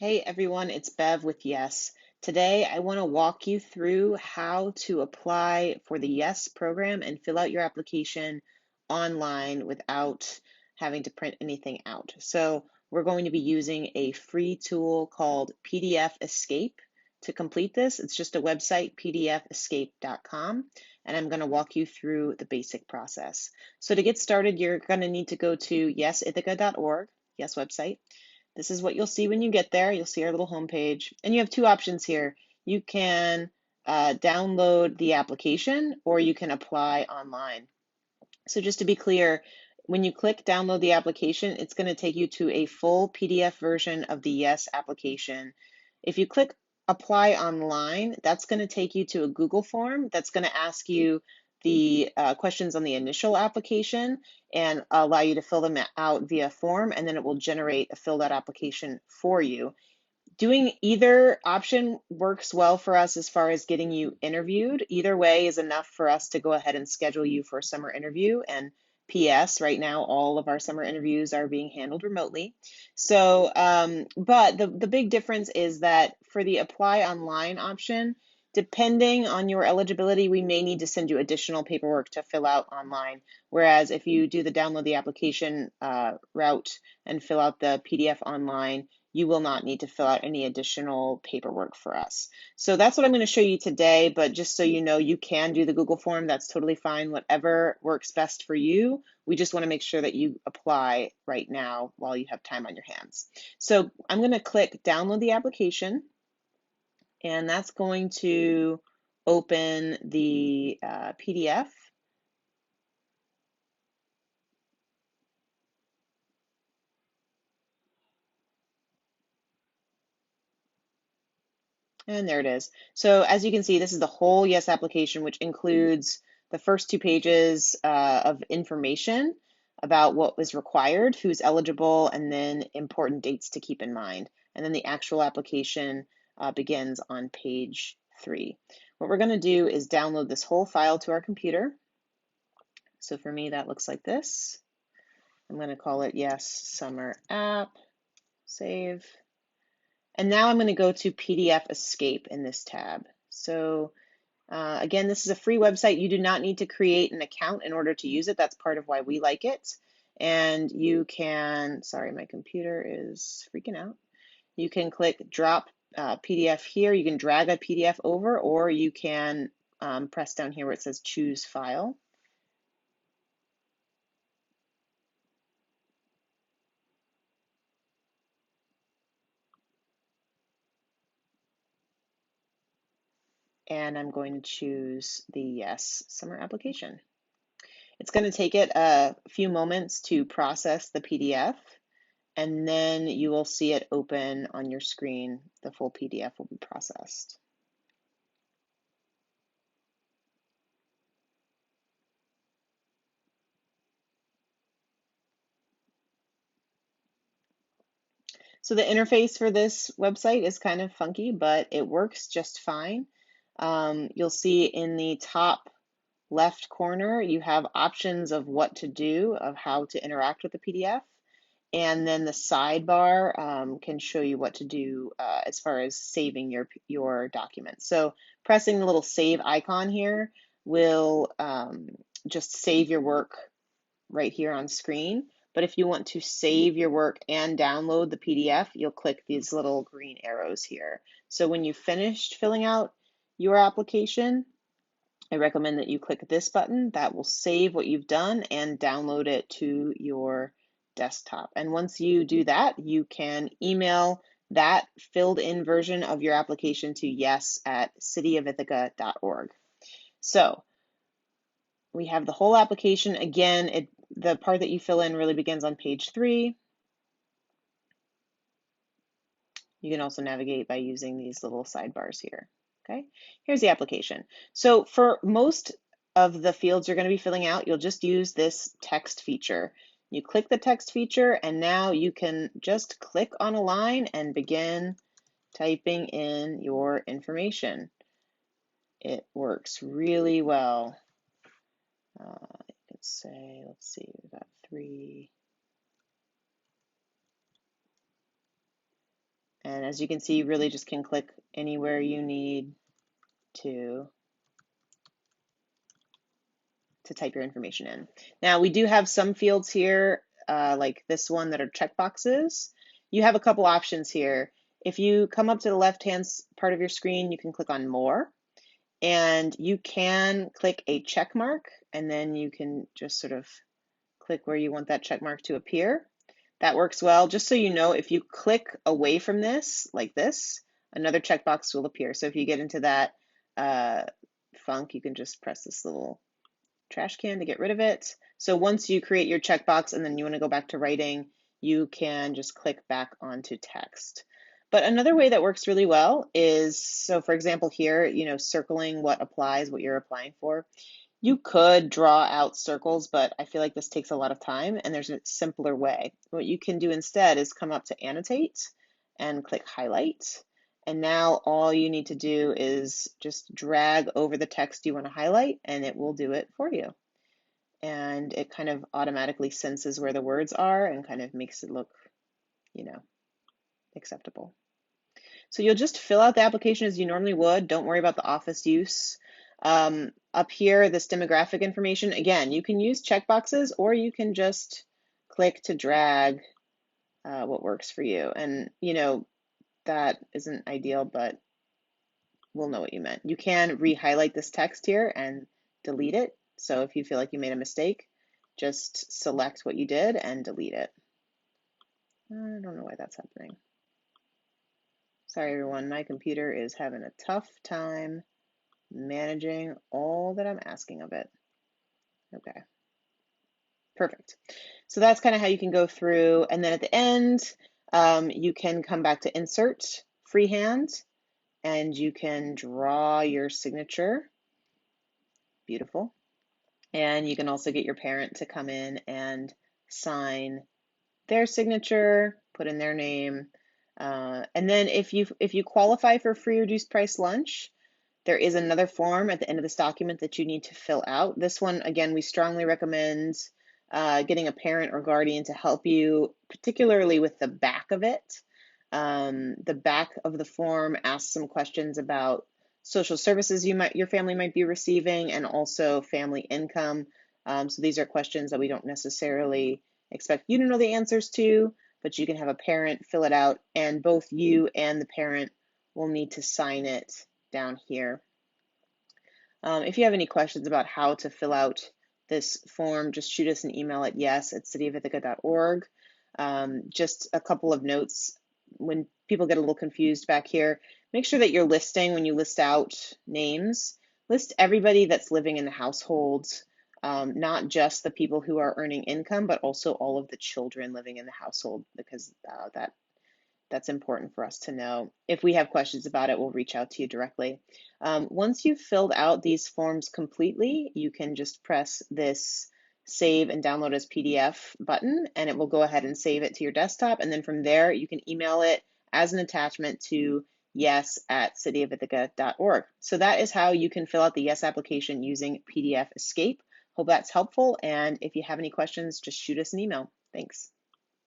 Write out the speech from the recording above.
Hey everyone, it's Bev with Yes. Today I want to walk you through how to apply for the Yes program and fill out your application online without having to print anything out. So we're going to be using a free tool called PDF Escape to complete this. It's just a website, pdfescape.com, and I'm going to walk you through the basic process. So to get started, you're going to need to go to yesithaca.org, Yes website. This is what you'll see when you get there. You'll see our little homepage. And you have two options here. You can download the application or you can apply online. So just to be clear, when you click download the application, it's going to take you to a full PDF version of the Yes application. If you click apply online, that's going to take you to a Google form that's going to ask you the questions on the initial application and allow you to fill them out via form, and then it will generate a filled out application for you. Doing either option works well for us as far as getting you interviewed. Either way is enough for us to go ahead and schedule you for a summer interview. And PS, right now, all of our summer interviews are being handled remotely. So, but the big difference is that for the apply online option, depending on your eligibility, we may need to send you additional paperwork to fill out online. Whereas if you do the download the application route and fill out the PDF online, you will not need to fill out any additional paperwork for us. So that's what I'm going to show you today, but just so you know, you can do the Google form. That's totally fine. Whatever works best for you. We just want to make sure that you apply right now while you have time on your hands. So I'm going to click download the application, and that's going to open the PDF. And there it is. So as you can see, this is the whole Yes application, which includes the first two pages of information about what was required, who's eligible, and then important dates to keep in mind. And then the actual application begins on page 3. What we're going to do is download this whole file to our computer. So for me, that looks like this. I'm going to call it Yes Summer App, save. And now I'm going to go to PDF Escape in this tab. So again, this is a free website. You do not need to create an account in order to use it. That's part of why we like it. And you can, sorry, my computer is freaking out. You can click drop PDF here. You can drag a PDF over, or you can press down here where it says choose file. And I'm going to choose the Yes Summer application. It's going to take it a few moments to process the PDF, and then you will see it open on your screen. The full PDF will be processed. So the interface for this website is kind of funky, but it works just fine. You'll see in the top left corner, you have options of what to do, of how to interact with the PDF. And then the sidebar can show you what to do as far as saving your documents. So pressing the little save icon here will just save your work right here on screen. But if you want to save your work and download the PDF, you'll click these little green arrows here. So when you've finished filling out your application, I recommend that you click this button. That will save what you've done and download it to your desktop. And once you do that, you can email that filled in version of your application to yes@cityofithaca.org. So we have the whole application. Again, the part that you fill in really begins on page 3. You can also navigate by using these little sidebars here. Okay, here's the application. So for most of the fields you're going to be filling out, you'll just use this text feature. You click the text feature, and now you can just click on a line and begin typing in your information. It works really well. You can say, let's see, we've got 3. And as you can see, you really just can click anywhere you need to type your information in. Now, we do have some fields here, like this one, that are checkboxes. You have a couple options here. If you come up to the left-hand part of your screen, you can click on More, and you can click a check mark, and then you can just sort of click where you want that check mark to appear. That works well. Just so you know, if you click away from this, like this, another checkbox will appear. So if you get into that funk, you can just press this little trash can to get rid of it. So once you create your checkbox and then you want to go back to writing, you can just click back onto text. But another way that works really well is, so for example here, circling what applies, what you're applying for. You could draw out circles, but I feel like this takes a lot of time, and there's a simpler way. What you can do instead is come up to Annotate and click Highlight. And now all you need to do is just drag over the text you want to highlight, and it will do it for you. And it kind of automatically senses where the words are and kind of makes it look, acceptable. So you'll just fill out the application as you normally would. Don't worry about the office use. Up here, this demographic information, again, you can use checkboxes or you can just click to drag what works for you. And, that isn't ideal, but we'll know what you meant. You can re-highlight this text here and delete it. So if you feel like you made a mistake, just select what you did and delete it. I don't know why that's happening. Sorry, everyone. My computer is having a tough time managing all that I'm asking of it. Okay. Perfect. So that's kind of how you can go through. And then at the end, you can come back to Insert, Freehand, and you can draw your signature. Beautiful. And you can also get your parent to come in and sign their signature, put in their name. And then if you qualify for free reduced price lunch, there is another form at the end of this document that you need to fill out. This one, again, we strongly recommend getting a parent or guardian to help you, particularly with the back of it. The back of the form asks some questions about social services your family might be receiving, and also family income. So these are questions that we don't necessarily expect you to know the answers to, but you can have a parent fill it out, and both you and the parent will need to sign it down here. If you have any questions about how to fill out this form, just shoot us an email at yes@cityofithaca.org. Just a couple of notes. When people get a little confused back here, make sure that you're listing, when you list out names, list everybody that's living in the household, not just the people who are earning income, but also all of the children living in the household, because that's important for us to know. If we have questions about it, we'll reach out to you directly. Once you've filled out these forms completely, you can just press this Save and Download as PDF button, and it will go ahead and save it to your desktop. And then from there, you can email it as an attachment to yes@cityofithaca.org. So that is how you can fill out the Yes application using PDF Escape. Hope that's helpful. And if you have any questions, just shoot us an email. Thanks.